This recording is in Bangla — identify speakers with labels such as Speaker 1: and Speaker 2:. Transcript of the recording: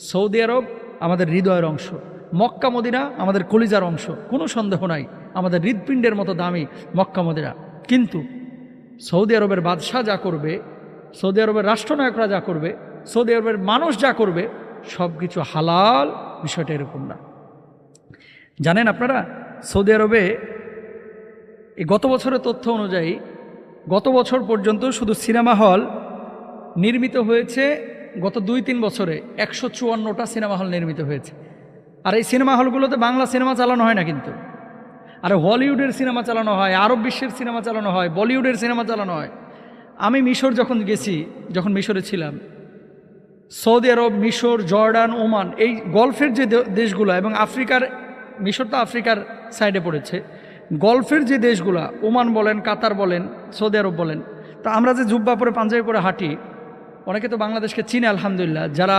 Speaker 1: সৌদি আরব আমাদের হৃদয়ের অংশ, মক্কা মদিনা আমাদের কলিজার অংশ, কোনো সন্দেহ নাই, আমাদের হৃৎপিণ্ডের মতো দামি মক্কা মদিনা। কিন্তু সৌদি আরবের বাদশাহ যা করবে, সৌদি আরবের রাষ্ট্রনায়করা যা করবে, সৌদি আরবের মানুষ যা করবে, সব কিছু হালাল, বিষয়টা এরকম না। জানেন আপনারা, সৌদি আরবে এই গত বছরের তথ্য অনুযায়ী গত বছর পর্যন্ত শুধু সিনেমা হল নির্মিত হয়েছে, গত 2-3 বছরে 154টা সিনেমা হল নির্মিত হয়েছে। আর এই সিনেমা হলগুলোতে বাংলা সিনেমা চালানো হয় না কিন্তু, আর হলিউডের সিনেমা চালানো হয়, আরব বিশ্বের সিনেমা চালানো হয়, বলিউডের সিনেমা চালানো হয়। আমি মিশর যখন গেছি, যখন মিশরে ছিলাম, সৌদি আরব, মিশর, জর্ডান, ওমান, এই গলফের যে দেশগুলো, এবং আফ্রিকার, মিশর তো আফ্রিকার সাইডে পড়েছে, গলফের যে দেশগুলা, ওমান বলেন, কাতার বলেন, সৌদি আরব বলেন, তা আমরা যে জুব্বা পরে পাঞ্জাবি পরে হাঁটি, অনেকে তো বাংলাদেশকে চিনে আলহামদুলিল্লাহ, যারা